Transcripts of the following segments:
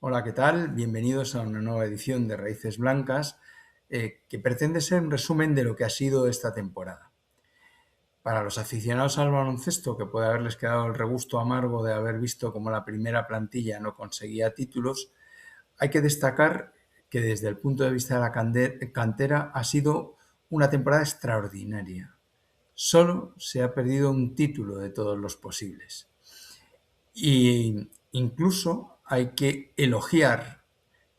Hola, ¿qué tal? Bienvenidos a una nueva edición de Raíces Blancas que pretende ser un resumen de lo que ha sido esta temporada. Para los aficionados al baloncesto, que puede haberles quedado el regusto amargo de haber visto cómo la primera plantilla no conseguía títulos, hay que destacar que desde el punto de vista de la cantera ha sido una temporada extraordinaria. Solo se ha perdido un título de todos los posibles. Y incluso hay que elogiar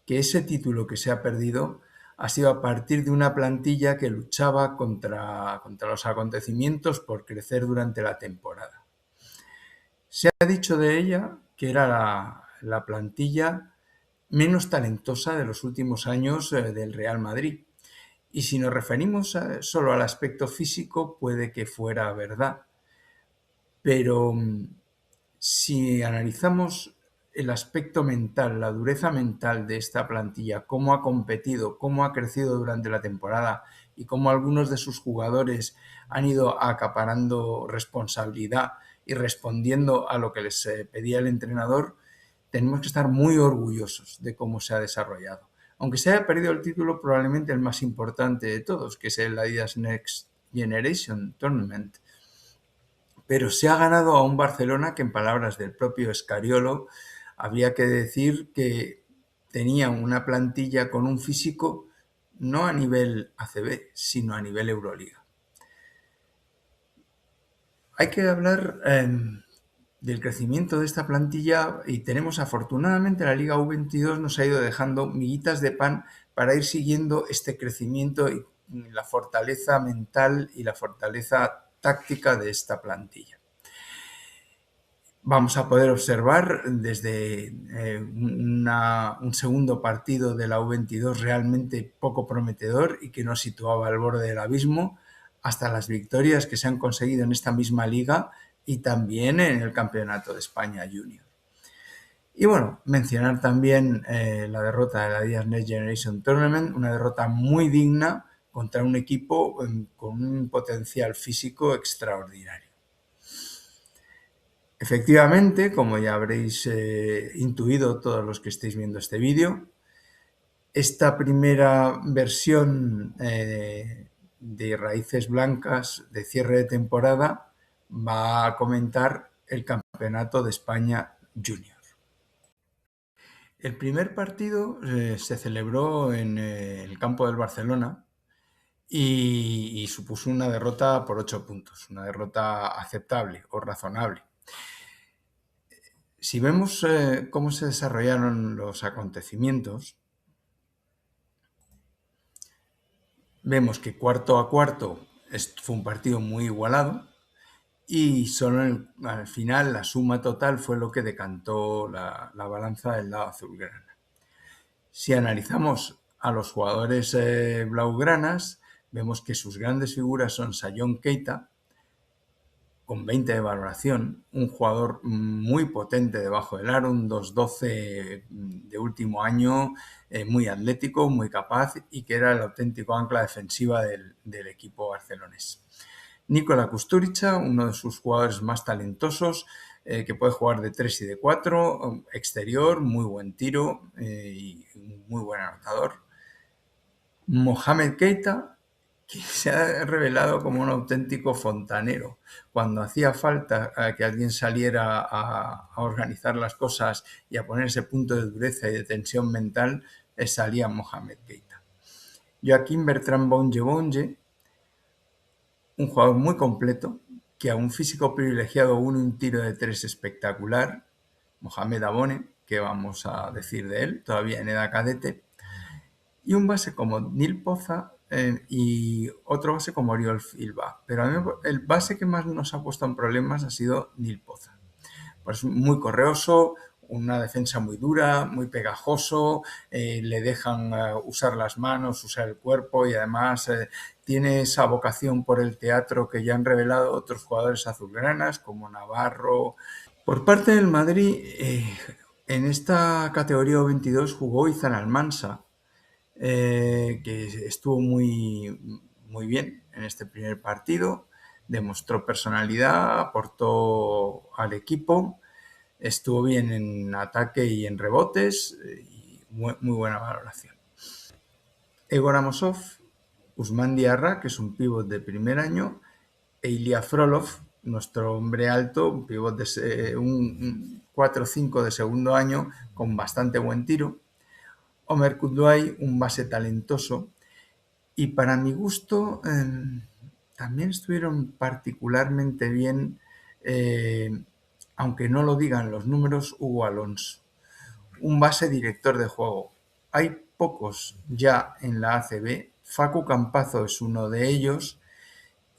que ese título que se ha perdido ha sido a partir de una plantilla que luchaba contra los acontecimientos por crecer durante la temporada. Se ha dicho de ella que era la plantilla menos talentosa de los últimos años del Real Madrid. Y si nos referimos solo al aspecto físico, puede que fuera verdad. Pero si analizamos el aspecto mental, la dureza mental de esta plantilla, cómo ha competido, cómo ha crecido durante la temporada y cómo algunos de sus jugadores han ido acaparando responsabilidad y respondiendo a lo que les pedía el entrenador, tenemos que estar muy orgullosos de cómo se ha desarrollado. Aunque se haya perdido el título, probablemente el más importante de todos, que es el Adidas Next Generation Tournament, pero se ha ganado a un Barcelona que, en palabras del propio Scariolo, habría que decir que tenía una plantilla con un físico no a nivel ACB, sino a nivel Euroliga. Hay que hablar del crecimiento de esta plantilla y tenemos afortunadamente la Liga U22 nos ha ido dejando miguitas de pan para ir siguiendo este crecimiento y la fortaleza mental y la fortaleza táctica de esta plantilla. Vamos a poder observar desde un segundo partido de la U22 realmente poco prometedor y que nos situaba al borde del abismo, hasta las victorias que se han conseguido en esta misma liga y también en el Campeonato de España Junior. Y bueno, mencionar también la derrota de la Adidas Next Generation Tournament, una derrota muy digna contra un equipo con un potencial físico extraordinario. Efectivamente, como ya habréis intuido todos los que estéis viendo este vídeo, esta primera versión de Raíces Blancas de cierre de temporada va a comentar el Campeonato de España Junior. El primer partido se celebró en el campo del Barcelona y supuso una derrota por 8 puntos, una derrota aceptable o razonable. Si vemos cómo se desarrollaron los acontecimientos, vemos que cuarto a cuarto fue un partido muy igualado y solo al final la suma total fue lo que decantó la balanza del lado azulgrana. Si analizamos a los jugadores blaugranas, vemos que sus grandes figuras son Sion Keita, con 20 de valoración, un jugador muy potente debajo del aro, un 2'12 de último año, muy atlético, muy capaz y que era el auténtico ancla defensiva del equipo barcelonés. Nikola Kusturica, uno de sus jugadores más talentosos, que puede jugar de 3 y de 4, exterior, muy buen tiro y muy buen anotador. Mohamed Keita, que se ha revelado como un auténtico fontanero. Cuando hacía falta que alguien saliera a organizar las cosas y a poner ese punto de dureza y de tensión mental, salía Mohamed Keita. Joaquín Bertrand Bonge, un jugador muy completo, que a un físico privilegiado une un tiro de 3 espectacular. Mohamed Abone, que vamos a decir de él, todavía en edad cadete. Y un base como Neil Poza y otro base como Oriol Filba. Pero a mí el base que más nos ha puesto en problemas ha sido Neil Poza. Pues muy correoso, una defensa muy dura, muy pegajoso, le dejan usar las manos, usar el cuerpo y además tiene esa vocación por el teatro que ya han revelado otros jugadores azulgranas como Navarro. Por parte del Madrid, en esta categoría 22 jugó Izan Almansa, que estuvo muy bien en este primer partido, demostró personalidad, aportó al equipo, Estuvo bien en ataque y en rebotes y muy buena valoración. Egor Amosov, Usman Diarra, que es un pívot de primer año, e Ilya Frolov, nuestro hombre alto, un pívot de un 4-5 de segundo año con bastante buen tiro. Omer Kudwai, un base talentoso. Y para mi gusto, también estuvieron particularmente bien, aunque no lo digan los números, Hugo Alonso, un base director de juego. Hay pocos ya en la ACB. Facu Campazo es uno de ellos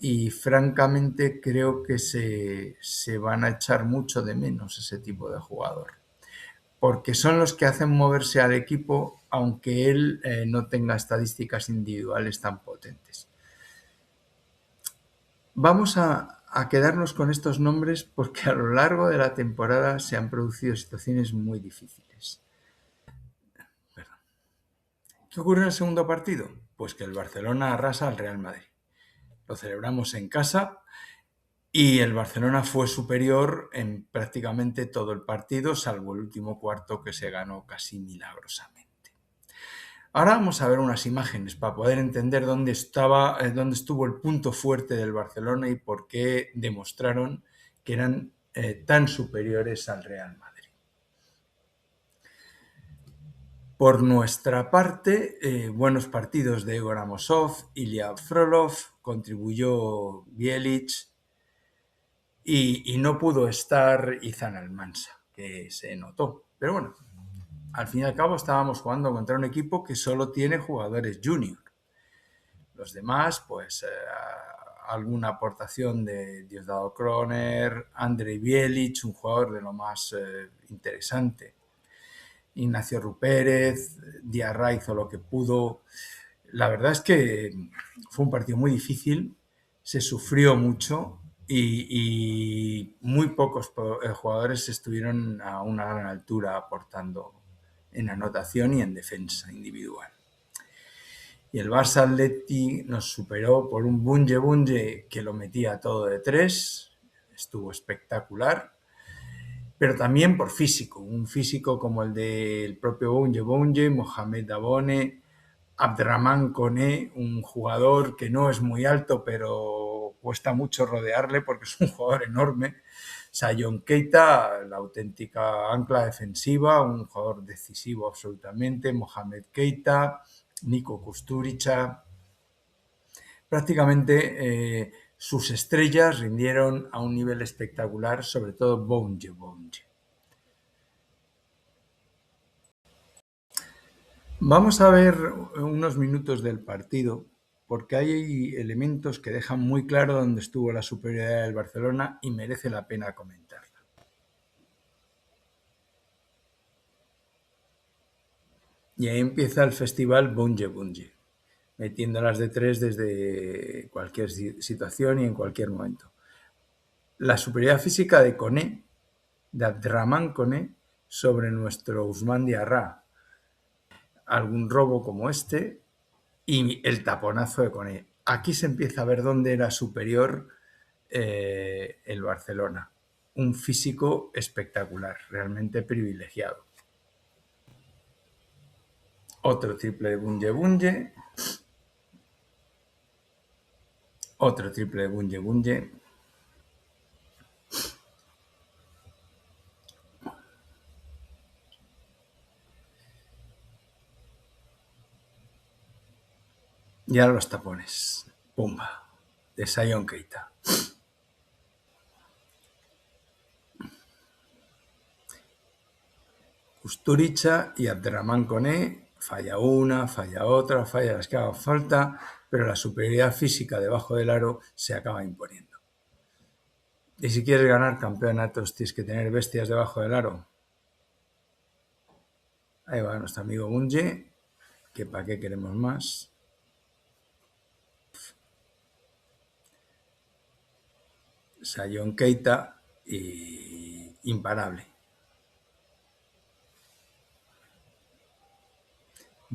y francamente creo que se van a echar mucho de menos ese tipo de jugador, porque son los que hacen moverse al equipo aunque él no tenga estadísticas individuales tan potentes. Vamos a quedarnos con estos nombres porque a lo largo de la temporada se han producido situaciones muy difíciles. ¿Qué ocurrió en el segundo partido? Pues que el Barcelona arrasa al Real Madrid. Lo celebramos en casa y el Barcelona fue superior en prácticamente todo el partido, salvo el último cuarto que se ganó casi milagrosamente. Ahora vamos a ver unas imágenes para poder entender dónde estuvo el punto fuerte del Barcelona y por qué demostraron que eran tan superiores al Real Madrid. Por nuestra parte, buenos partidos de Egor Amosov, Ilya Frolov, contribuyó Bjelic y no pudo estar Izan Almansa, que se notó. Pero bueno, al fin y al cabo estábamos jugando contra un equipo que solo tiene jugadores junior. Los demás, pues alguna aportación de Diosdado Kroner, Andrei Bjelic, un jugador de lo más interesante. Ignacio Rupérez, Diarra hizo lo que pudo. La verdad es que fue un partido muy difícil, se sufrió mucho y muy pocos jugadores estuvieron a una gran altura aportando en anotación y en defensa individual. Y el Barça Atleti nos superó por un Bunge que lo metía todo de 3, estuvo espectacular, pero también por físico, un físico como el del propio Bunge, Mohamed Dabone, Abdraman Koné, un jugador que no es muy alto, pero cuesta mucho rodearle porque es un jugador enorme. Sion Keita, la auténtica ancla defensiva, un jugador decisivo absolutamente. Mohamed Keita, Nico Kusturica. Prácticamente sus estrellas rindieron a un nivel espectacular, sobre todo Bunge. Vamos a ver unos minutos del partido porque hay elementos que dejan muy claro dónde estuvo la superioridad del Barcelona y merece la pena comentarla. Y ahí empieza el festival Bunge, metiéndolas de 3 desde cualquier situación y en cualquier momento. La superioridad física de Koné, de Abdraman Koné, sobre nuestro Usman Diarra. Algún robo como este y el taponazo de Koné. Aquí se empieza a ver dónde era superior el Barcelona. Un físico espectacular, realmente privilegiado. Otro triple de Bunge. Otro triple de Bunge. Y ahora los tapones. Pumba. De Sion Keita. Kusturica y Abdraman Koné. Falla una, falla otra, falla las que hagan falta, pero la superioridad física debajo del aro se acaba imponiendo. Y si quieres ganar campeonatos tienes que tener bestias debajo del aro. Ahí va nuestro amigo Bunge, que para qué queremos más. Sion Keita y imparable.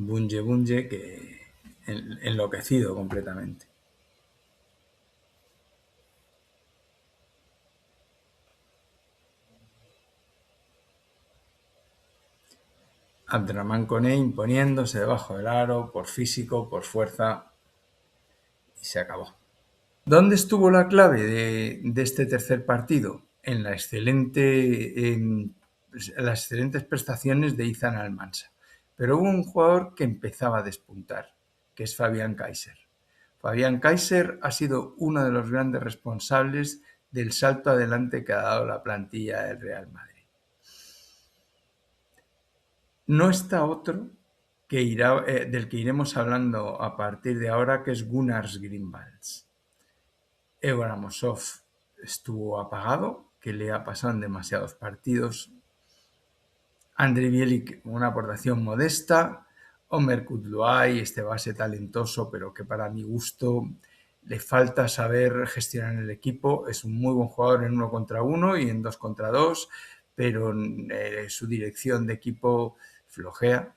Bunge que enloquecido completamente. Abderramán Koné imponiéndose debajo del aro por físico, por fuerza, y se acabó. ¿Dónde estuvo la clave de este tercer partido? En las excelentes prestaciones de Izan Almansa. Pero hubo un jugador que empezaba a despuntar, que es Fabián Kaiser. Fabián Kaiser ha sido uno de los grandes responsables del salto adelante que ha dado la plantilla del Real Madrid. No está otro del que iremos hablando a partir de ahora, que es Gunnars Grimvalds. Egor Amosov estuvo apagado, que le ha pasado en demasiados partidos. Andriy Bielik, una aportación modesta. Omer Kudloay, este base talentoso, pero que para mi gusto le falta saber gestionar el equipo. Es un muy buen jugador en 1 contra 1 y en 2 contra 2, pero su dirección de equipo flojea.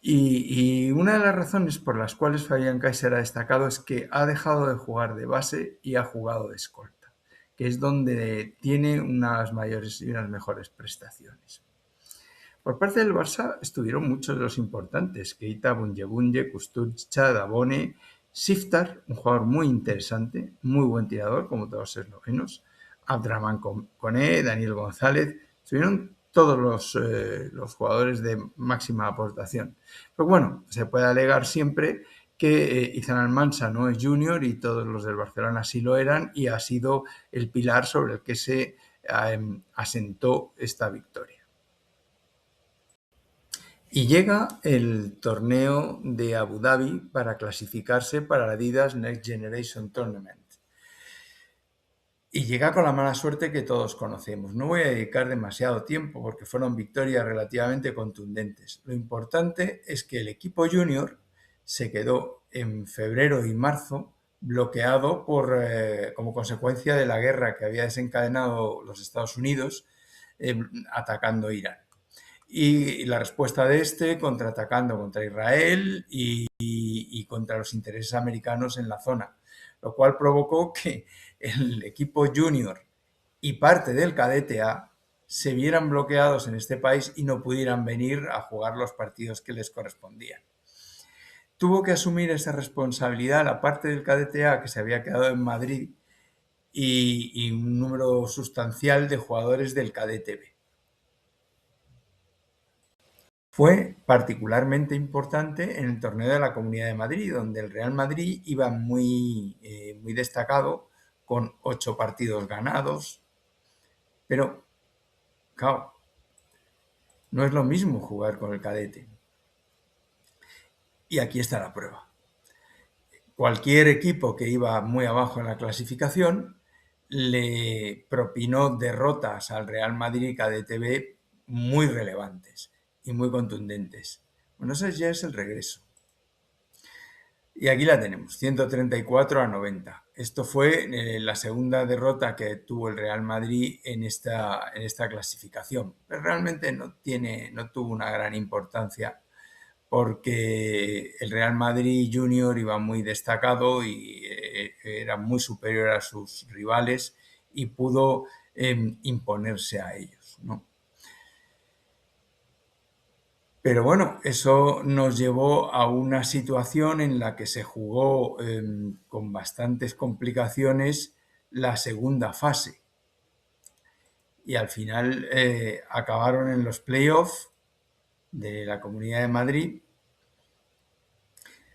Y una de las razones por las cuales Fabián Kaiser ha destacado es que ha dejado de jugar de base y ha jugado de escolta, que es donde tiene unas mayores y unas mejores prestaciones. Por parte del Barça estuvieron muchos de los importantes: Keita, Bunye, Kusturica, Dabone, Siftar, un jugador muy interesante, muy buen tirador, como todos los eslovenos, Abderramán Koné, Daniel González. Estuvieron todos los jugadores de máxima aportación. Pero bueno, se puede alegar siempre que Izan Almansa no es junior y todos los del Barcelona sí lo eran, y ha sido el pilar sobre el que se asentó esta victoria. Y llega el torneo de Abu Dhabi para clasificarse para la Adidas Next Generation Tournament. Y llega con la mala suerte que todos conocemos. No voy a dedicar demasiado tiempo porque fueron victorias relativamente contundentes. Lo importante es que el equipo junior se quedó en febrero y marzo bloqueado como consecuencia de la guerra que había desencadenado los Estados Unidos atacando Irán. Y la respuesta de contraatacando contra Israel y contra los intereses americanos en la zona, lo cual provocó que el equipo junior y parte del cadete A se vieran bloqueados en este país y no pudieran venir a jugar los partidos que les correspondían. Tuvo que asumir esa responsabilidad la parte del cadete A que se había quedado en Madrid y un número sustancial de jugadores del cadete B. Fue particularmente importante en el torneo de la Comunidad de Madrid, donde el Real Madrid iba muy destacado, con 8 partidos ganados. Pero, claro, no es lo mismo jugar con el cadete. Y aquí está la prueba. Cualquier equipo que iba muy abajo en la clasificación le propinó derrotas al Real Madrid cadete B muy relevantes y muy contundentes. Bueno, ese ya es el regreso. Y aquí la tenemos, 134-90. Esto fue la segunda derrota que tuvo el Real Madrid en esta clasificación. Pero realmente no tuvo una gran importancia porque el Real Madrid Junior iba muy destacado y era muy superior a sus rivales y pudo imponerse a ellos, ¿no? Pero bueno, eso nos llevó a una situación en la que se jugó con bastantes complicaciones la segunda fase. Y al final acabaron en los playoffs de la Comunidad de Madrid,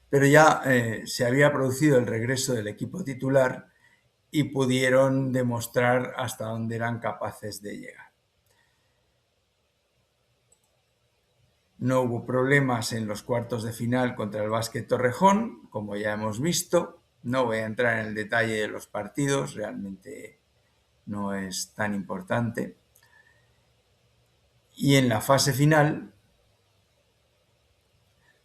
pero ya se había producido el regreso del equipo titular y pudieron demostrar hasta dónde eran capaces de llegar. No hubo problemas en los cuartos de final contra el Básquet Torrejón, como ya hemos visto. No voy a entrar en el detalle de los partidos, realmente no es tan importante. Y en la fase final,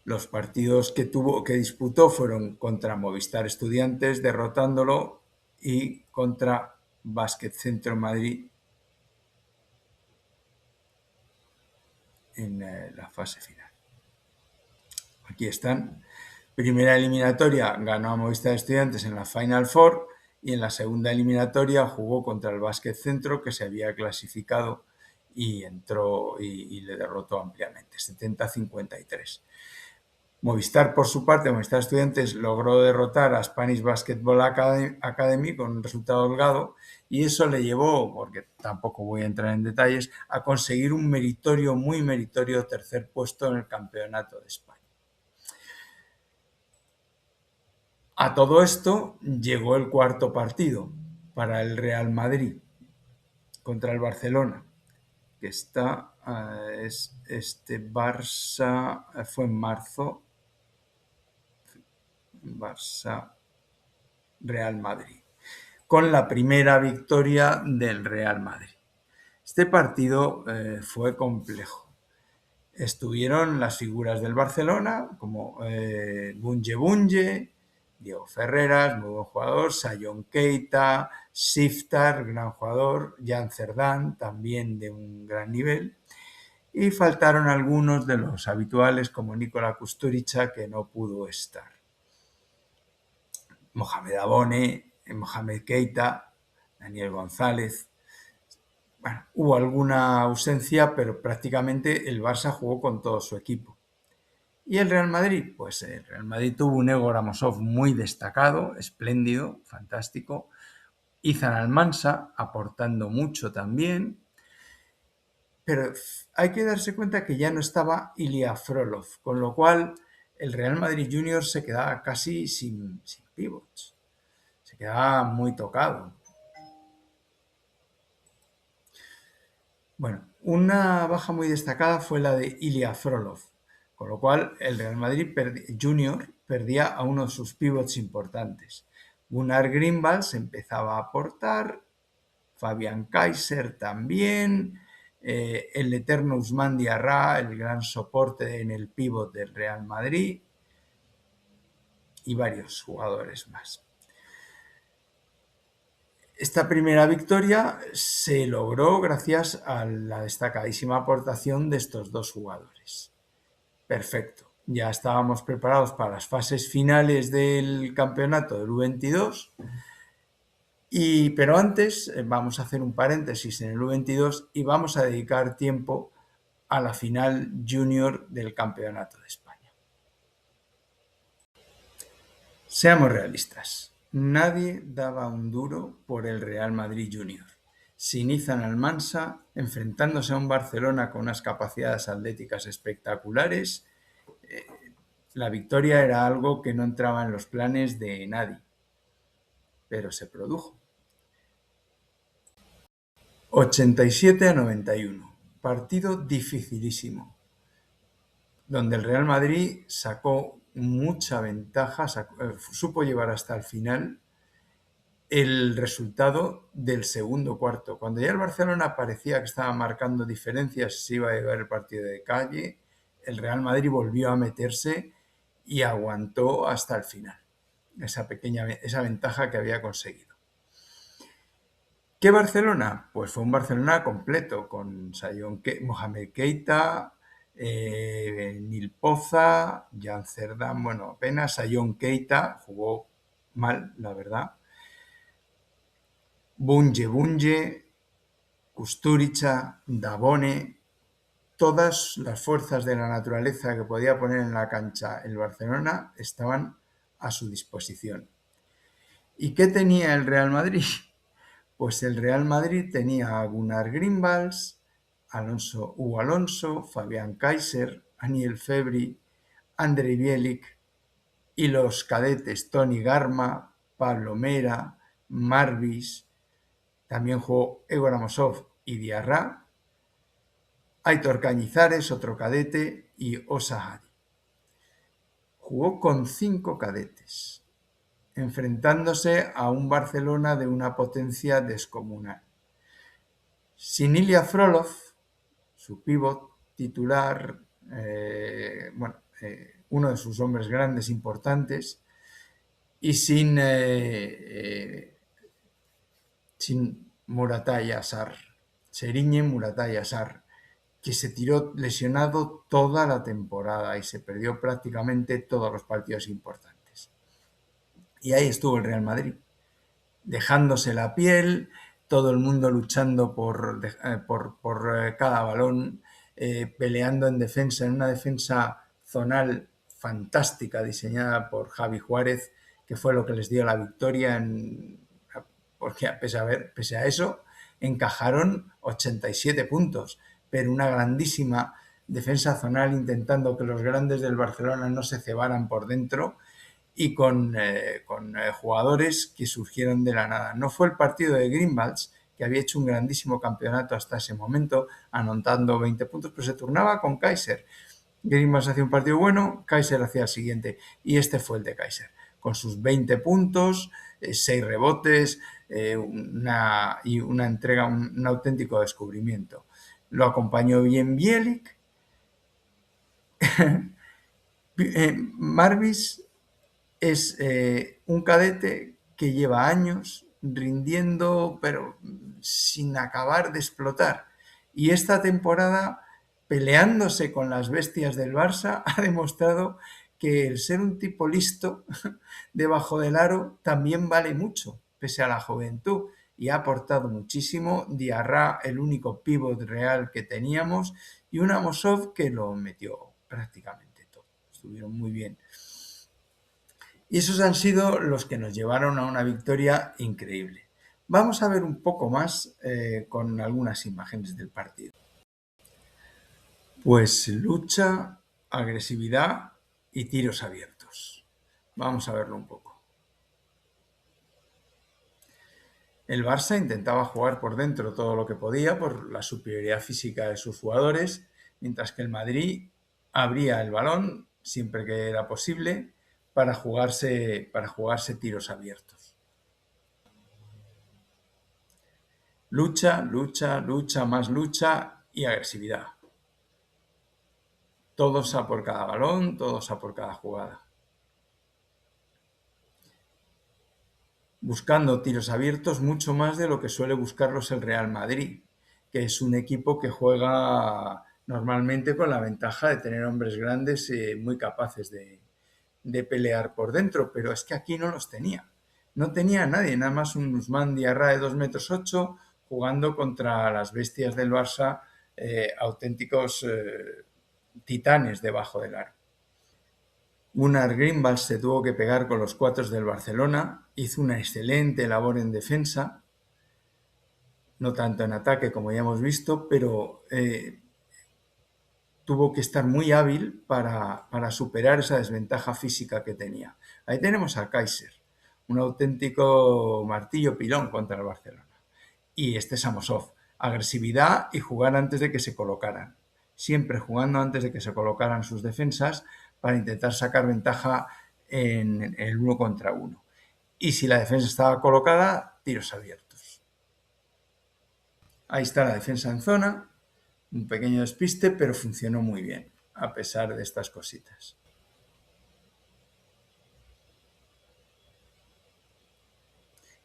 los partidos que disputó fueron contra Movistar Estudiantes, derrotándolo, y contra Básquet Centro Madrid en la fase final. Aquí están. Primera eliminatoria ganó a Movistar Estudiantes en la Final Four y en la segunda eliminatoria jugó contra el Básquet Centro, que se había clasificado y entró y le derrotó ampliamente, 70-53. Movistar, por su parte, Movistar Estudiantes logró derrotar a Spanish Basketball Academy con un resultado holgado y eso le llevó, porque tampoco voy a entrar en detalles, a conseguir un meritorio, muy meritorio tercer puesto en el Campeonato de España. A todo esto llegó el cuarto partido para el Real Madrid contra el Barcelona, que Barça, fue en marzo, Barça Real Madrid, con la primera victoria del Real Madrid. Este partido fue complejo. Estuvieron las figuras del Barcelona, como Bunge, Diego Ferreras, muy buen jugador, Sion Keita, Siftar, gran jugador, Jan Cerdán, también de un gran nivel, y faltaron algunos de los habituales, como Nikola Kusturica, que no pudo estar. Mohamed Abone, Mohamed Keita, Daniel González. Bueno, hubo alguna ausencia, pero prácticamente el Barça jugó con todo su equipo. ¿Y el Real Madrid? Pues el Real Madrid tuvo un Ego Ramosov muy destacado, espléndido, fantástico. Izan Almansa aportando mucho también. Pero hay que darse cuenta que ya no estaba Ilya Frolov, con lo cual el Real Madrid Junior se quedaba casi sin pivots. Se quedaba muy tocado. Bueno, una baja muy destacada fue la de Ilya Frolov, con lo cual el Real Madrid Junior perdía a uno de sus pivots importantes. Gunnar Greenwald empezaba a aportar, Fabián Kaiser también, el eterno Ousmane Diarra, el gran soporte en el pívot del Real Madrid, y varios jugadores más. Esta primera victoria se logró gracias a la destacadísima aportación de estos dos jugadores. Perfecto. Ya estábamos preparados para las fases finales del campeonato del U22. Pero antes vamos a hacer un paréntesis en el U22 y vamos a dedicar tiempo a la final junior del Campeonato de España. Seamos realistas. Nadie daba un duro por el Real Madrid Junior. Sin Izan Almansa, enfrentándose a un Barcelona con unas capacidades atléticas espectaculares, la victoria era algo que no entraba en los planes de nadie. Pero se produjo. 87-91. Partido dificilísimo, donde el Real Madrid sacó mucha ventaja, supo llevar hasta el final el resultado del segundo cuarto. Cuando ya el Barcelona parecía que estaba marcando diferencias, se iba a llevar el partido de calle, el Real Madrid volvió a meterse y aguantó hasta el final esa ventaja que había conseguido. ¿Qué Barcelona? Pues fue un Barcelona completo, con Mohamed Keita, Nil Poza, Jan Cerdán, bueno, apenas Sion Keita jugó mal, la verdad. Bunge, Kusturica, Dabone, todas las fuerzas de la naturaleza que podía poner en la cancha el Barcelona estaban a su disposición. ¿Y qué tenía el Real Madrid? Pues el Real Madrid tenía a Gunnar Greenwald, Hugo Alonso, Fabián Kaiser, Aniel Febri, Andrei Bielik y los cadetes Toni Garma, Pablo Mera, Marvis, también jugó Ego Ramosov y Diarra, Aitor Cañizares, otro cadete, y Osa Hadi. Jugó con 5 cadetes, enfrentándose a un Barcelona de una potencia descomunal. Sin Ilya Frolov, su pívot titular, uno de sus hombres grandes importantes, y sin Muratay Asar, Serigne Muratay Asar, que se tiró lesionado toda la temporada y se perdió prácticamente todos los partidos importantes. Y ahí estuvo el Real Madrid, dejándose la piel, todo el mundo luchando por cada balón, peleando en defensa, en una defensa zonal fantástica diseñada por Javi Juárez, que fue lo que les dio la victoria, porque pese a eso encajaron 87 puntos, pero una grandísima defensa zonal intentando que los grandes del Barcelona no se cebaran por dentro y con jugadores que surgieron de la nada. No fue el partido de Greenwalds, que había hecho un grandísimo campeonato hasta ese momento, anotando 20 puntos, pero se turnaba con Kaiser. Greenwalds hacía un partido bueno, Kaiser hacía el siguiente, y este fue el de Kaiser, con sus 20 puntos, 6 rebotes, y una entrega, un auténtico descubrimiento. Lo acompañó bien Bielik. Marvis es un cadete que lleva años rindiendo, pero sin acabar de explotar. Y esta temporada, peleándose con las bestias del Barça, ha demostrado que el ser un tipo listo debajo del aro también vale mucho, pese a la juventud. Y ha aportado muchísimo. Diarra, el único pívot real que teníamos, y un Amosov que lo metió prácticamente todo. Estuvieron muy bien. Y esos han sido los que nos llevaron a una victoria increíble. Vamos a ver un poco más con algunas imágenes del partido. Pues lucha, agresividad y tiros abiertos. Vamos a verlo un poco. El Barça intentaba jugar por dentro todo lo que podía por la superioridad física de sus jugadores, mientras que el Madrid abría el balón siempre que era posible para jugarse tiros abiertos. Lucha, lucha, lucha, más lucha y agresividad. Todos a por cada balón, todos a por cada jugada. Buscando tiros abiertos mucho más de lo que suele buscarlos el Real Madrid, que es un equipo que juega normalmente con la ventaja de tener hombres grandes muy capaces de pelear por dentro, pero es que aquí no los tenía. No tenía a nadie, nada más un Ousmane Diarra de 2,8 metros jugando contra las bestias del Barça, auténticos titanes debajo del aro. Gunnar Greenwald se tuvo que pegar con los cuatros del Barcelona, hizo una excelente labor en defensa, no tanto en ataque como ya hemos visto, pero tuvo que estar muy hábil para superar esa desventaja física que tenía. Ahí tenemos a Kaiser, un auténtico martillo pilón contra el Barcelona. Y este es Amosov, agresividad y jugar antes de que se colocaran. Siempre jugando antes de que se colocaran sus defensas para intentar sacar ventaja en el 1 contra 1. Y si la defensa estaba colocada, tiros abiertos. Ahí está la defensa en zona, un pequeño despiste, pero funcionó muy bien, a pesar de estas cositas.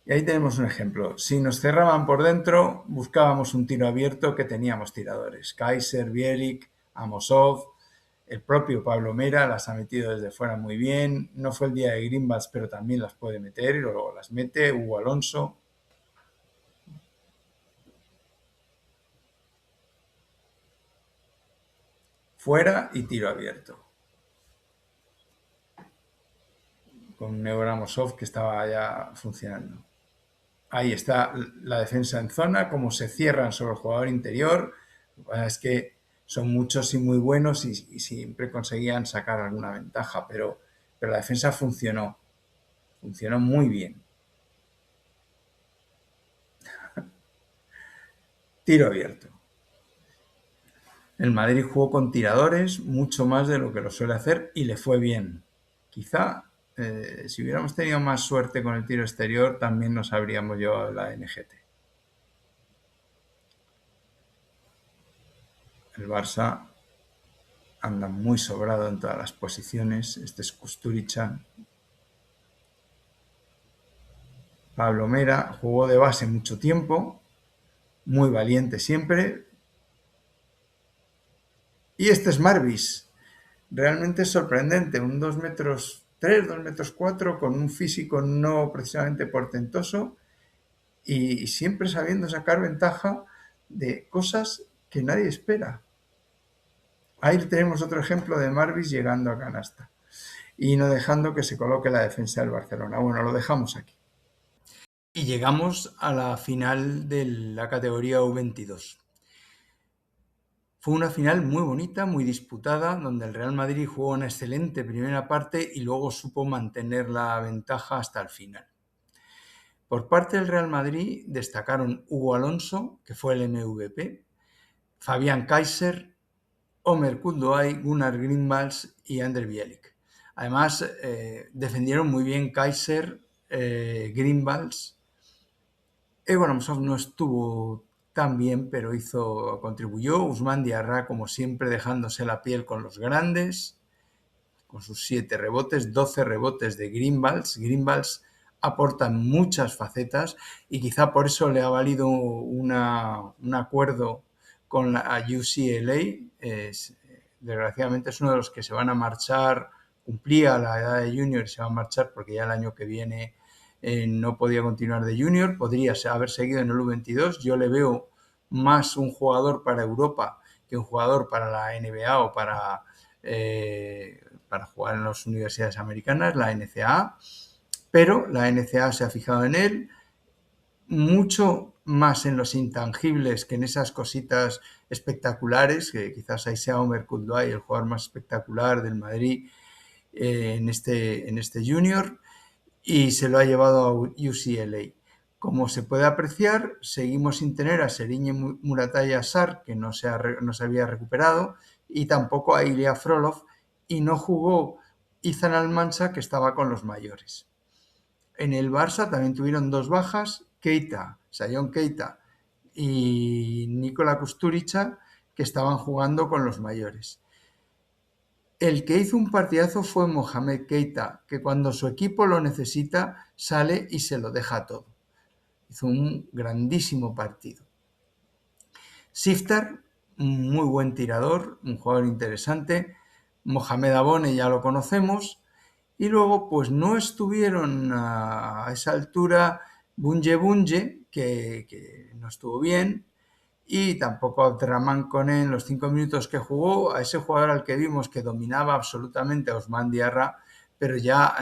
Y ahí tenemos un ejemplo. Si nos cerraban por dentro, buscábamos un tiro abierto que teníamos tiradores. Kaiser, Bielik, Amosov, el propio Pablo Mera las ha metido desde fuera muy bien. No fue el día de Greenwalds, pero también las puede meter y luego las mete. Hugo Alonso. Fuera y tiro abierto. Con Nebor Amosov que estaba ya funcionando. Ahí está la defensa en zona, cómo se cierran sobre el jugador interior. Es que son muchos y muy buenos y siempre conseguían sacar alguna ventaja, pero la defensa funcionó muy bien. Tiro abierto. El Madrid jugó con tiradores mucho más de lo que lo suele hacer y le fue bien. Quizá si hubiéramos tenido más suerte con el tiro exterior también nos habríamos llevado la NGT. El Barça anda muy sobrado en todas las posiciones. Este es Kusturica. Pablo Mera jugó de base mucho tiempo, muy valiente siempre. Y este es Marvis, realmente sorprendente, un 2,3 metros, 2,4 metros, con un físico no precisamente portentoso y siempre sabiendo sacar ventaja de cosas que nadie espera. Ahí tenemos otro ejemplo de Marvis llegando a canasta y no dejando que se coloque la defensa del Barcelona. Bueno, lo dejamos aquí. Y llegamos a la final de la categoría U22. Fue una final muy bonita, muy disputada, donde el Real Madrid jugó una excelente primera parte y luego supo mantener la ventaja hasta el final. Por parte del Real Madrid destacaron Hugo Alonso, que fue el MVP, Fabián Kaiser, Omer Kuldoay, Gunnar Greenwald y Ander Bielik. Además, defendieron muy bien Kaiser, Greenwald. Egon Amsov no estuvo tan bien, pero contribuyó. Ousmane Diarra, como siempre, dejándose la piel con los grandes, con sus 7 rebotes, 12 rebotes de Greenwald. Greenwald aporta muchas facetas y quizá por eso le ha valido un acuerdo con la UCLA. Desgraciadamente es uno de los que se van a marchar, cumplía la edad de junior y se va a marchar porque ya el año que viene no podía continuar de junior, podría haber seguido en el U22. Yo le veo más un jugador para Europa que un jugador para la NBA o para jugar en las universidades americanas, la NCAA, pero la NCAA se ha fijado en él mucho más en los intangibles que en esas cositas espectaculares, que quizás ahí sea Omer Kuldoay el jugador más espectacular del Madrid en este junior, y se lo ha llevado a UCLA. Como se puede apreciar, seguimos sin tener a Serigne Muratalla Sarr, que no se había recuperado, y tampoco a Ilya Frolov, y no jugó Izan Almansa, que estaba con los mayores. En el Barça también tuvieron 2 bajas, Sion Keita y Nikola Kusturica, que estaban jugando con los mayores. El que hizo un partidazo fue Mohamed Keita, que cuando su equipo lo necesita sale y se lo deja todo. Hizo un grandísimo partido. Siftar, un muy buen tirador, un jugador interesante. Mohamed Abone ya lo conocemos. Y luego, pues no estuvieron a esa altura Bunje, que no estuvo bien, y tampoco Abderrahmane Koné en los 5 minutos que jugó, a ese jugador al que vimos que dominaba absolutamente a Ousmane Diarra, pero ya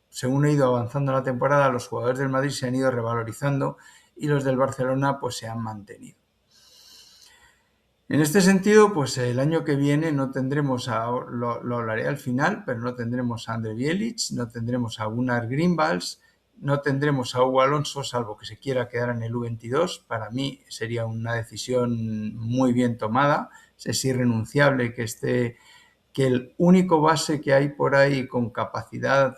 según ha ido avanzando la temporada, los jugadores del Madrid se han ido revalorizando y los del Barcelona pues se han mantenido. En este sentido, pues el año que viene no tendremos, lo hablaré al final, pero no tendremos a Ander Bielik, no tendremos a Gunnar Greenwald, no tendremos a Hugo Alonso, salvo que se quiera quedar en el U22. Para mí sería una decisión muy bien tomada. Es irrenunciable que el único base que hay por ahí con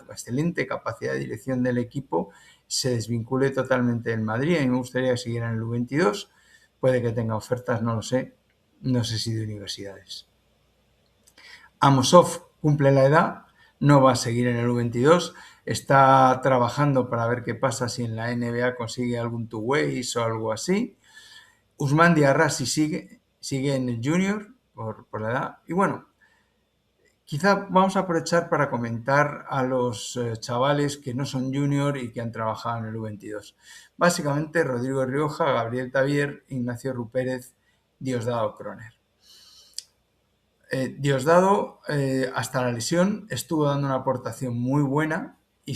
excelente capacidad de dirección del equipo, se desvincule totalmente del Madrid. A mí me gustaría que siguiera en el U22. Puede que tenga ofertas, no lo sé. No sé si de universidades. Amosov cumple la edad, no va a seguir en el U22, está trabajando para ver qué pasa si en la NBA consigue algún two-ways o algo así. Ousmane Diarra sí sigue en el junior por la edad. Y bueno, quizá vamos a aprovechar para comentar a los chavales que no son junior y que han trabajado en el U22. Básicamente Rodrigo Rioja, Gabriel Tabier, Ignacio Rupérez, Diosdado Kroner. Diosdado, hasta la lesión, estuvo dando una aportación muy buena y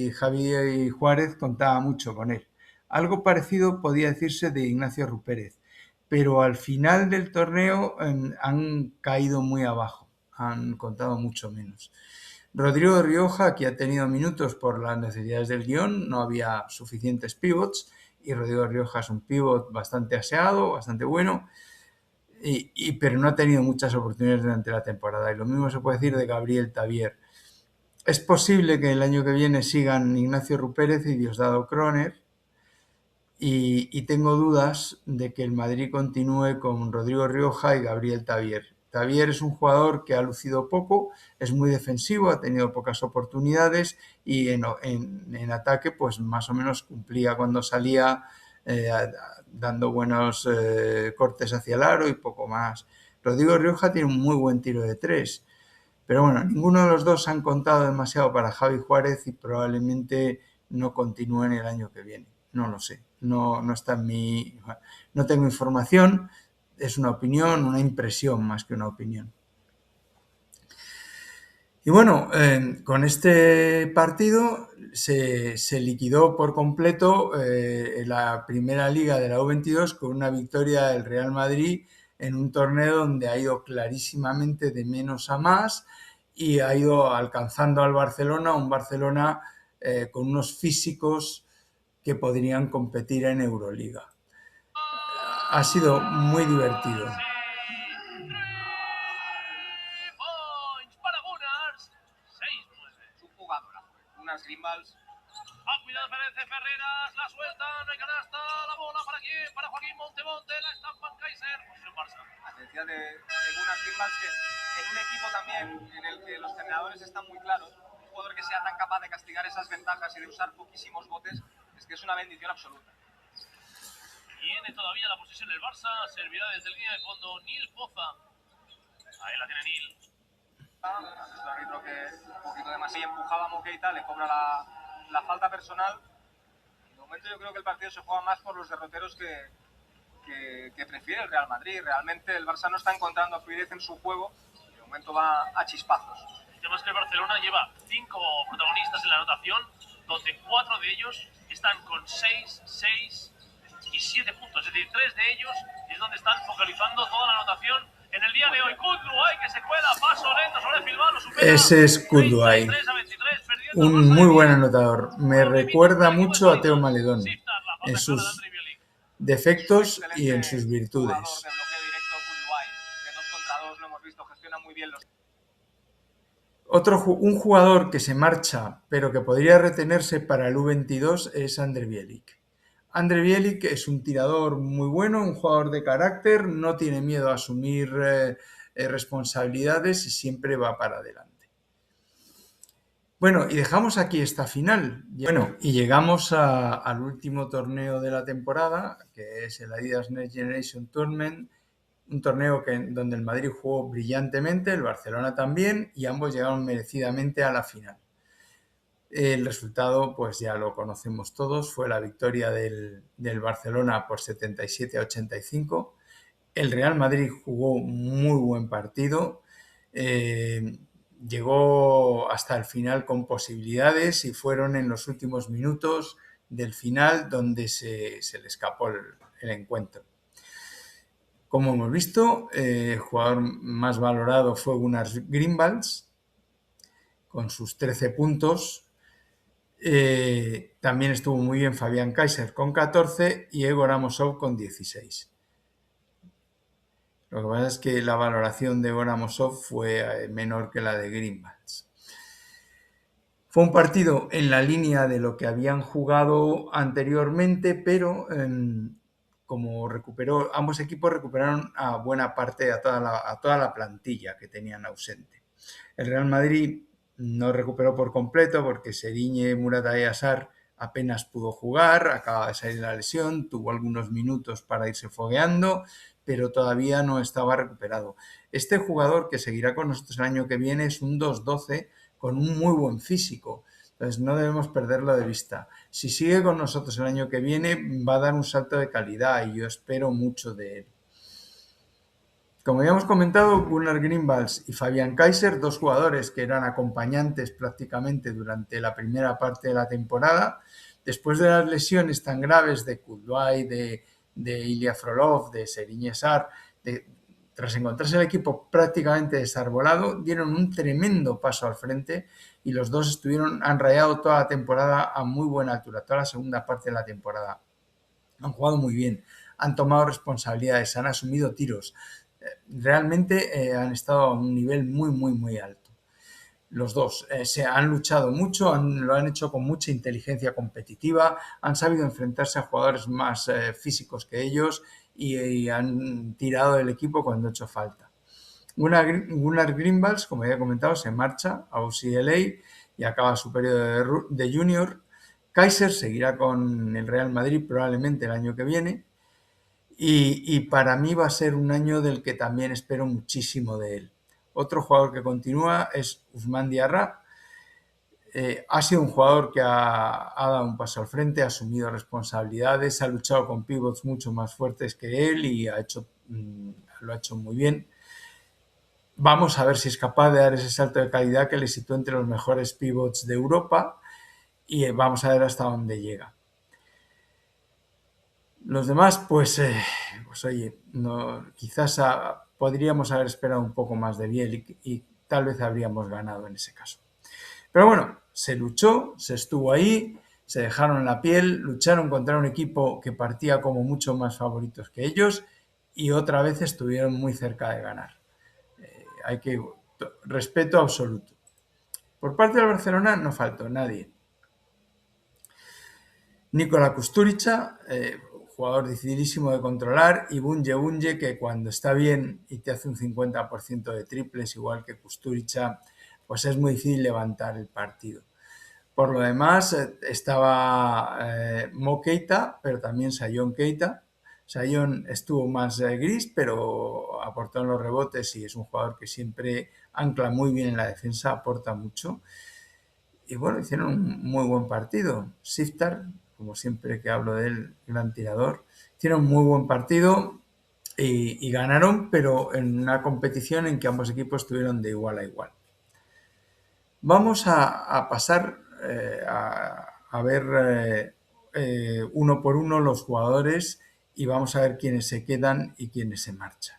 Javi Juárez contaba mucho con él. Algo parecido podía decirse de Ignacio Rupérez, pero al final del torneo han caído muy abajo, han contado mucho menos. Rodrigo Rioja, que ha tenido minutos por las necesidades del guión, no había suficientes pivots, y Rodrigo Rioja es un pivot bastante aseado, bastante bueno, pero no ha tenido muchas oportunidades durante la temporada. Y lo mismo se puede decir de Gabriel Tabier. Es posible que el año que viene sigan Ignacio Rupérez y Diosdado Kroner, y tengo dudas de que el Madrid continúe con Rodrigo Rioja y Gabriel Tabier. Tabier es un jugador que ha lucido poco, es muy defensivo, ha tenido pocas oportunidades y en ataque pues más o menos cumplía cuando salía, dando buenos cortes hacia el aro y poco más. Rodrigo Rioja tiene un muy buen tiro de 3, pero bueno, ninguno de los dos han contado demasiado para Javi Juárez y probablemente no continúen el año que viene. no lo sé. No está en mi... No tengo información, es una opinión, una impresión más que una opinión. Y bueno, con este partido se liquidó por completo la primera liga de la U22 con una victoria del Real Madrid en un torneo donde ha ido clarísimamente de menos a más y ha ido alcanzando al Barcelona, un Barcelona con unos físicos que podrían competir en Euroliga. Ha sido muy divertido. Unas Grimbals. Cuidado, Pérez Ferreras, la suelta, no hay canasta, la bola para quién, para Joaquín Montemonte, la estampan Kaiser, pues el Barça. Atención de unas Grimbals que en un equipo también en el que los entrenadores están muy claros, un jugador que sea tan capaz de castigar esas ventajas y de usar poquísimos botes, es que es una bendición absoluta. Tiene todavía la posesión el Barça, servirá desde el línea de fondo Nil Poza. Ahí la tiene Nil. Nuestro árbitro que un poquito de más y empujaba a Moqueita, le cobra la falta personal. De momento yo creo que el partido se juega más por los derroteros que prefiere el Real Madrid. Realmente el Barça no está encontrando fluidez en su juego y de momento va a chispazos. El tema es que el Barcelona lleva 5 protagonistas en la anotación, donde 4 de ellos están con 6, 6 y 7 puntos. Es decir, 3 de ellos es donde están focalizando toda la anotación. En el día de hoy, Kudruay que se cuela, paso lento sobre Bilbao, lo supera. Ese es Kudruay, un muy buen anotador. Me recuerda mucho a Teo Maledón en sus defectos y en sus virtudes. Un jugador que se marcha, pero que podría retenerse para el U22 es Andre Bielik. Andre Bielik es un tirador muy bueno, un jugador de carácter, no tiene miedo a asumir responsabilidades y siempre va para adelante. Bueno, y dejamos aquí esta final. Bueno, y llegamos al último torneo de la temporada, que es el Adidas Next Generation Tournament, un torneo donde el Madrid jugó brillantemente, el Barcelona también, y ambos llegaron merecidamente a la final. El resultado, pues ya lo conocemos todos, fue la victoria del Barcelona por 77-85. El Real Madrid jugó muy buen partido, llegó hasta el final con posibilidades y fueron en los últimos minutos del final donde se le escapó el encuentro. Como hemos visto, el jugador más valorado fue Gunnar Greenwald con sus 13 puntos. También estuvo muy bien Fabián Kaiser con 14 y Egor Amosov con 16. Lo que pasa es que la valoración de Egor Amosov fue menor que la de Greenwald. Fue un partido en la línea de lo que habían jugado anteriormente, pero como ambos equipos recuperaron a buena parte, a toda la plantilla que tenían ausente. El Real Madrid no recuperó por completo porque Serigne Muratalla-Sarr apenas pudo jugar, acaba de salir la lesión, tuvo algunos minutos para irse fogueando, pero todavía no estaba recuperado. Este jugador que seguirá con nosotros el año que viene es un 2-12 con un muy buen físico, entonces no debemos perderlo de vista. Si sigue con nosotros el año que viene va a dar un salto de calidad y yo espero mucho de él. Como ya hemos comentado, Gunnar Greenwald y Fabián Kaiser, dos jugadores que eran acompañantes prácticamente durante la primera parte de la temporada, después de las lesiones tan graves de Kudruay, de Ilya Frolov, de Serigne Sarr, tras encontrarse el equipo prácticamente desarbolado, dieron un tremendo paso al frente y los dos han rayado toda la temporada a muy buena altura, toda la segunda parte de la temporada. Han jugado muy bien, han tomado responsabilidades, han asumido tiros. Realmente han estado a un nivel muy, muy, muy alto. Los dos se han luchado mucho, lo han hecho con mucha inteligencia competitiva, han sabido enfrentarse a jugadores más físicos que ellos y han tirado el equipo cuando ha hecho falta. Gunnar Greenwald, como ya he comentado, se marcha a UCLA y acaba su periodo de junior. Kaiser seguirá con el Real Madrid probablemente el año que viene. Y para mí va a ser un año del que también espero muchísimo de él. Otro jugador que continúa es Ousmane Diarra. Ha sido un jugador que ha dado un paso al frente, ha asumido responsabilidades, ha luchado con pivots mucho más fuertes que él y lo ha hecho muy bien. Vamos a ver si es capaz de dar ese salto de calidad que le sitúe entre los mejores pivots de Europa y vamos a ver hasta dónde llega. Los demás, pues oye, quizás podríamos haber esperado un poco más de Bielik y tal vez habríamos ganado en ese caso. Pero bueno, se luchó, se estuvo ahí, se dejaron la piel, lucharon contra un equipo que partía como mucho más favoritos que ellos y otra vez estuvieron muy cerca de ganar. Hay que respeto absoluto. Por parte del Barcelona no faltó nadie. Nikola Kusturica, jugador dificilísimo de controlar, y Bunje, que cuando está bien y te hace un 50% de triples, igual que Kusturica, pues es muy difícil levantar el partido. Por lo demás, estaba Mo Keita, pero también Sion Keita. Sion estuvo más gris, pero aportó en los rebotes y es un jugador que siempre ancla muy bien en la defensa, aporta mucho. Y bueno, hicieron un muy buen partido. Siftar, como siempre que hablo de él, gran tirador, hicieron un muy buen partido y ganaron, pero en una competición en que ambos equipos estuvieron de igual a igual. Vamos a pasar a ver uno por uno los jugadores y vamos a ver quiénes se quedan y quiénes se marchan.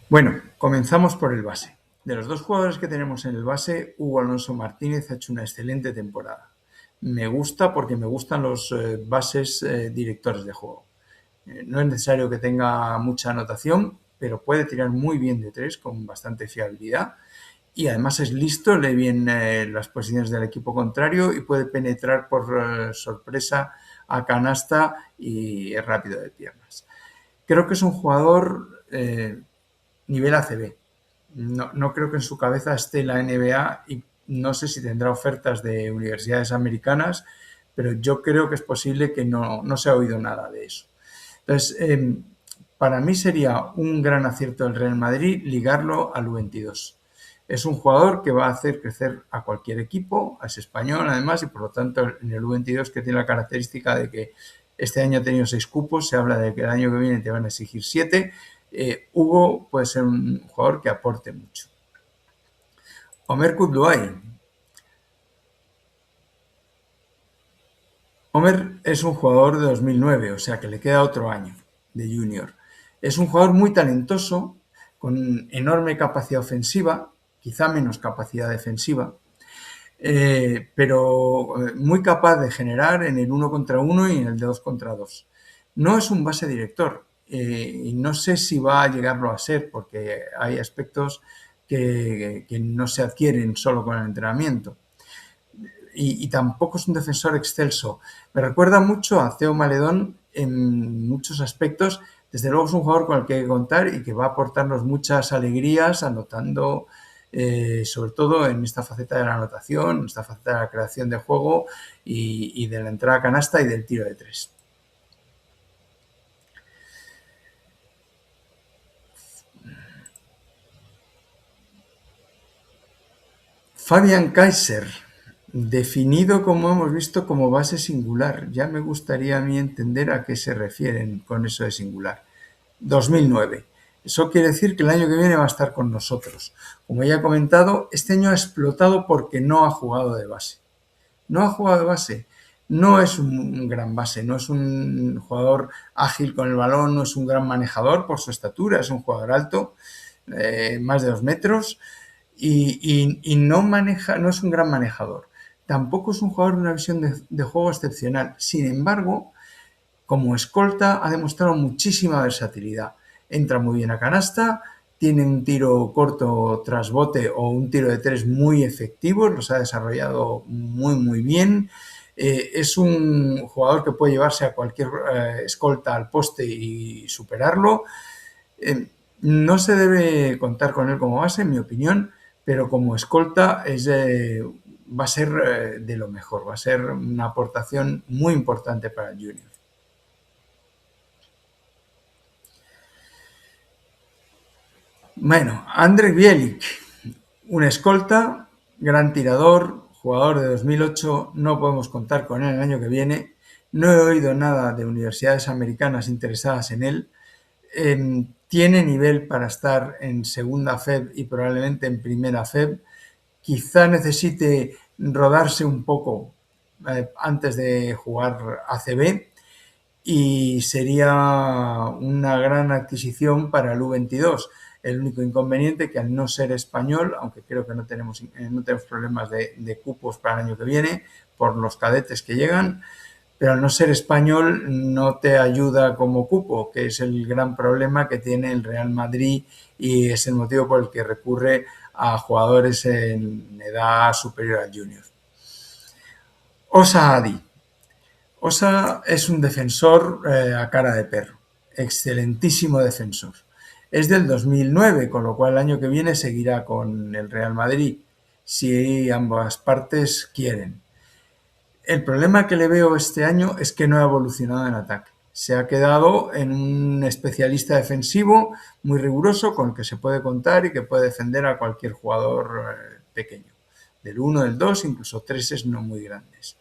Bueno, comenzamos por el base. De los dos jugadores que tenemos en el base, Hugo Alonso Martínez ha hecho una excelente temporada. Me gusta porque me gustan los bases directores de juego. No es necesario que tenga mucha anotación, pero puede tirar muy bien de tres con bastante fiabilidad. Y además es listo, lee bien las posiciones del equipo contrario y puede penetrar por sorpresa a canasta y es rápido de piernas. Creo que es un jugador nivel ACB. No creo que en su cabeza esté la NBA y no sé si tendrá ofertas de universidades americanas, pero yo creo que es posible que no se ha oído nada de eso. Entonces, para mí sería un gran acierto del Real Madrid ligarlo al U22. Es un jugador que va a hacer crecer a cualquier equipo, es español además, y por lo tanto en el U22, que tiene la característica de que este año ha tenido 6 cupos, se habla de que el año que viene te van a exigir 7. Hugo puede ser un jugador que aporte mucho. Omer Kudluay. Omer es un jugador de 2009, o sea que le queda otro año de junior. Es un jugador muy talentoso, con enorme capacidad ofensiva, quizá menos capacidad defensiva, pero muy capaz de generar en el 1 contra 1 y en el de 2 contra 2. No es un base director y no sé si va a llegarlo a ser porque hay aspectos que no se adquieren solo con el entrenamiento. Y tampoco es un defensor excelso. Me recuerda mucho a Theo Maledón en muchos aspectos. Desde luego es un jugador con el que hay que contar y que va a aportarnos muchas alegrías anotando, sobre todo en esta faceta de la anotación, en esta faceta de la creación de juego y de la entrada a canasta y del tiro de tres. Fabian Kaiser, definido como hemos visto como base singular. Ya me gustaría a mí entender a qué se refieren con eso de singular. 2009. Eso quiere decir que el año que viene va a estar con nosotros. Como ya he comentado, este año ha explotado porque no ha jugado de base. No ha jugado de base. No es un gran base, no es un jugador ágil con el balón, no es un gran manejador por su estatura, es un jugador alto, más de 2 metros, y no es un gran manejador. Tampoco es un jugador de una visión de juego excepcional. Sin embargo, como escolta ha demostrado muchísima versatilidad. Entra muy bien a canasta, tiene un tiro corto tras bote o un tiro de tres muy efectivo, los ha desarrollado muy bien. Es un jugador que puede llevarse a cualquier escolta al poste y superarlo. No se debe contar con él como base, en mi opinión, pero como escolta va a ser de lo mejor, va a ser una aportación muy importante para el junior. Bueno, Andrej Bielik, un escolta, gran tirador, jugador de 2008, no podemos contar con él el año que viene. No he oído nada de universidades americanas interesadas en él. Tiene nivel para estar en segunda FEB y probablemente en primera FEB. Quizá necesite rodarse un poco antes de jugar ACB y sería una gran adquisición para el U22. El único inconveniente que al no ser español, aunque creo que no tenemos problemas de cupos para el año que viene por los cadetes que llegan, pero al no ser español no te ayuda como cupo, que es el gran problema que tiene el Real Madrid y es el motivo por el que recurre a jugadores en edad superior al junior. Osa Adi. Osa es un defensor a cara de perro, excelentísimo defensor. Es del 2009, con lo cual el año que viene seguirá con el Real Madrid, si ambas partes quieren. El problema que le veo este año es que no ha evolucionado en ataque. Se ha quedado en un especialista defensivo muy riguroso con el que se puede contar y que puede defender a cualquier jugador pequeño. Del 1, del 2, incluso 3 no muy grandes.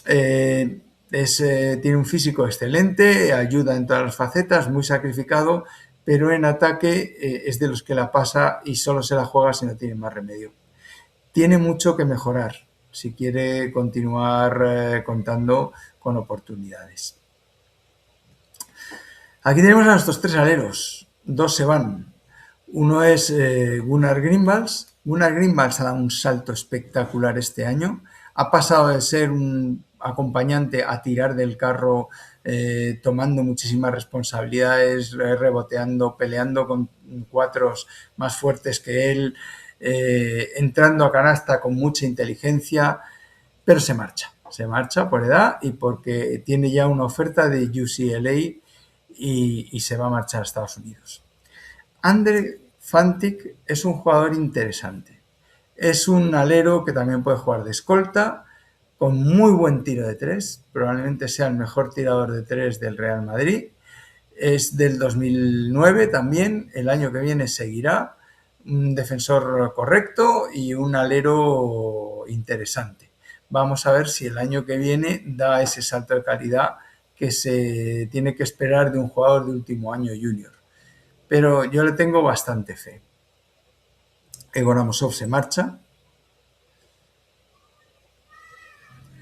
Tiene un físico excelente, ayuda en todas las facetas, muy sacrificado, pero en ataque es de los que la pasa y solo se la juega si no tiene más remedio. Tiene mucho que mejorar si quiere continuar contando con oportunidades. Aquí tenemos a nuestros 3 aleros. 2 se van. Uno es Gunnar Grimvals. Gunnar Grimvals ha dado un salto espectacular este año. Ha pasado de ser un acompañante a tirar del carro, tomando muchísimas responsabilidades, reboteando, peleando con 4 más fuertes que él, entrando a canasta con mucha inteligencia, pero se marcha por edad y porque tiene ya una oferta de UCLA y se va a marchar a Estados Unidos. Andre Fantic es un jugador interesante. Es un alero que también puede jugar de escolta, con muy buen tiro de 3, probablemente sea el mejor tirador de 3 del Real Madrid. Es del 2009 también, el año que viene seguirá. Un defensor correcto y un alero interesante. Vamos a ver si el año que viene da ese salto de calidad que se tiene que esperar de un jugador de último año junior. Pero yo le tengo bastante fe. Egor Amosov se marcha.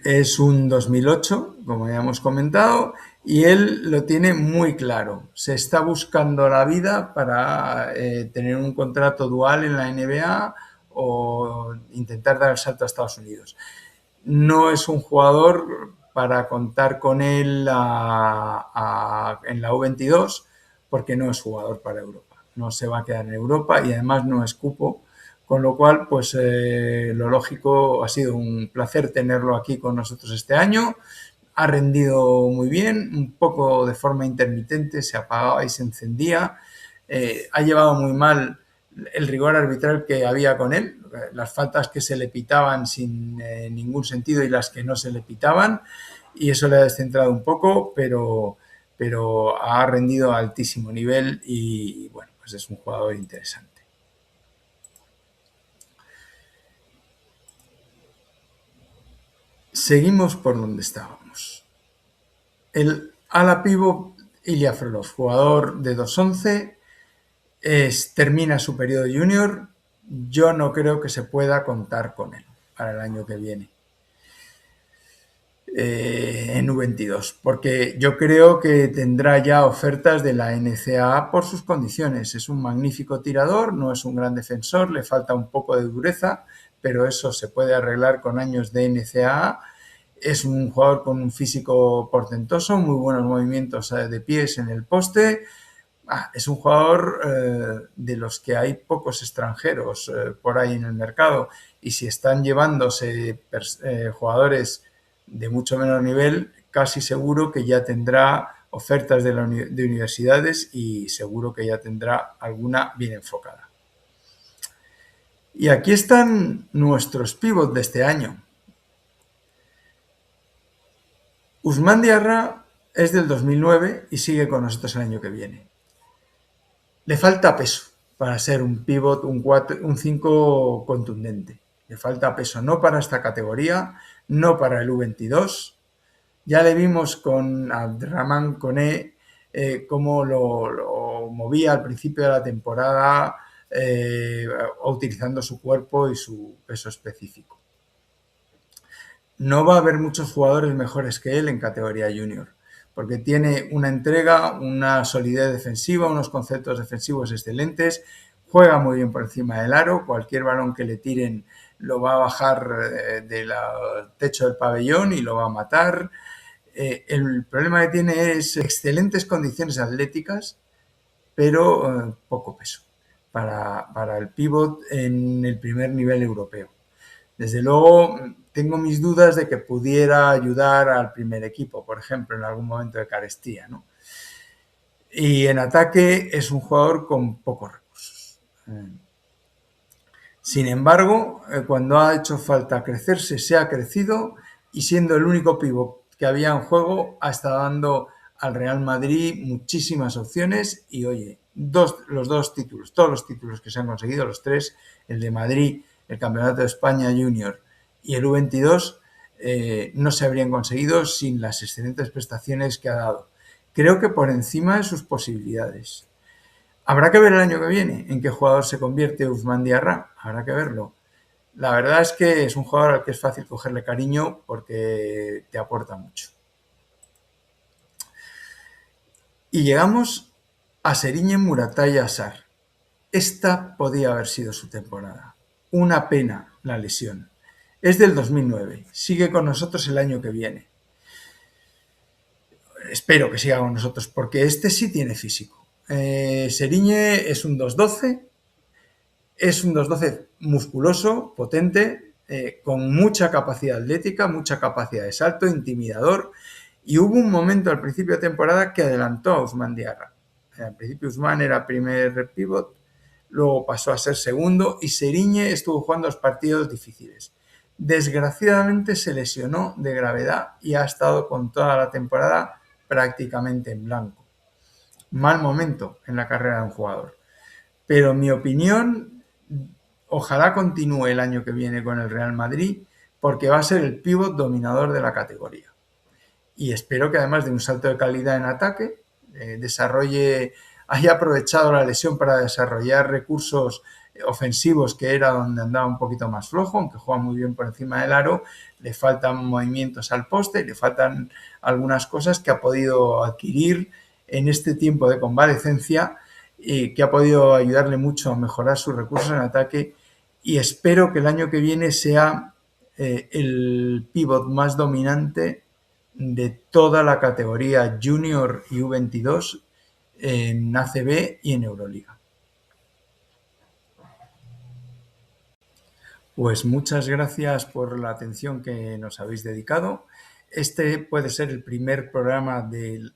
Es un 2008, como ya hemos comentado, y él lo tiene muy claro. Se está buscando la vida para tener un contrato dual en la NBA o intentar dar el salto a Estados Unidos. No es un jugador para contar con él en la U22 porque no es jugador para Europa. No se va a quedar en Europa y además no es cupo. Con lo cual, pues lo lógico, ha sido un placer tenerlo aquí con nosotros este año. Ha rendido muy bien, un poco de forma intermitente, se apagaba y se encendía. Ha llevado muy mal el rigor arbitral que había con él, las faltas que se le pitaban sin ningún sentido y las que no se le pitaban, y eso le ha descentrado un poco, pero ha rendido a altísimo nivel y bueno, pues es un jugador interesante. Seguimos por donde estábamos. El ala pívot Ilya Frolov, jugador de 2'11", termina su periodo junior. Yo no creo que se pueda contar con él para el año que viene en U22, porque yo creo que tendrá ya ofertas de la NCAA por sus condiciones. Es un magnífico tirador, no es un gran defensor, le falta un poco de dureza, pero eso se puede arreglar con años de NCAA. Es un jugador con un físico portentoso, muy buenos movimientos de pies en el poste. Es un jugador de los que hay pocos extranjeros por ahí en el mercado, y si están llevándose jugadores de mucho menor nivel, casi seguro que ya tendrá ofertas de universidades y seguro que ya tendrá alguna bien enfocada. Y aquí están nuestros pivots de este año. Ousmane Diarra es del 2009 y sigue con nosotros el año que viene. Le falta peso para ser un pivot, un 5 contundente. Le falta peso, no para esta categoría, no para el U22. Ya le vimos con Abderrahmane Koné cómo lo movía al principio de la temporada, utilizando su cuerpo y su peso específico. No va a haber muchos jugadores mejores que él en categoría junior, porque tiene una entrega, una solidez defensiva, unos conceptos defensivos excelentes, juega muy bien por encima del aro, cualquier balón que le tiren lo va a bajar del techo del pabellón y lo va a matar. El problema que tiene es excelentes condiciones atléticas, pero poco peso para el pívot en el primer nivel europeo. Desde luego, tengo mis dudas de que pudiera ayudar al primer equipo, por ejemplo, en algún momento de carestía, ¿no? Y en ataque es un jugador con pocos recursos. Sin embargo, cuando ha hecho falta crecerse, se ha crecido y siendo el único pívot que había en juego, ha estado dando al Real Madrid muchísimas opciones y, oye, los dos títulos, todos los títulos que se han conseguido, los tres, el de Madrid, el Campeonato de España Junior y el U22, no se habrían conseguido sin las excelentes prestaciones que ha dado. Creo que por encima de sus posibilidades. Habrá que ver el año que viene en qué jugador se convierte Ousmane Diarra, habrá que verlo. La verdad es que es un jugador al que es fácil cogerle cariño porque te aporta mucho. Y llegamos a Serigne Muratalla Sarr. Esta podía haber sido su temporada. Una pena la lesión. Es del 2009. Sigue con nosotros el año que viene. Espero que siga con nosotros porque este sí tiene físico. Serigne es un 2'12". Es un 2'12 musculoso, potente, con mucha capacidad atlética, mucha capacidad de salto, intimidador. Y hubo un momento al principio de temporada que adelantó a Ousmane Diarra. Al principio Ousmane era primer pívot, luego pasó a ser segundo y Serigne estuvo jugando los partidos difíciles. Desgraciadamente se lesionó de gravedad y ha estado con toda la temporada prácticamente en blanco. Mal momento en la carrera de un jugador. Pero en mi opinión, ojalá continúe el año que viene con el Real Madrid porque va a ser el pívot dominador de la categoría. Y espero que además de un salto de calidad en ataque, haya aprovechado la lesión para desarrollar recursos ofensivos, que era donde andaba un poquito más flojo, aunque juega muy bien por encima del aro, le faltan movimientos al poste, le faltan algunas cosas que ha podido adquirir en este tiempo de convalecencia y que ha podido ayudarle mucho a mejorar sus recursos en ataque y espero que el año que viene sea el pívot más dominante de toda la categoría Junior y U22 en ACB y en Euroliga. Pues muchas gracias por la atención que nos habéis dedicado. Este puede ser el primer programa de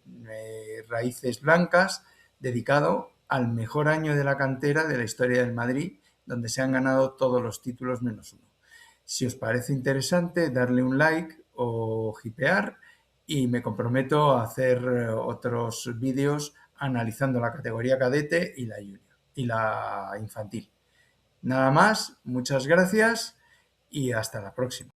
Raíces Blancas dedicado al mejor año de la cantera de la historia del Madrid, donde se han ganado todos los títulos menos uno. Si os parece interesante, darle un like o hipear y me comprometo a hacer otros vídeos analizando la categoría cadete y la junior y la infantil. Nada más, muchas gracias y hasta la próxima.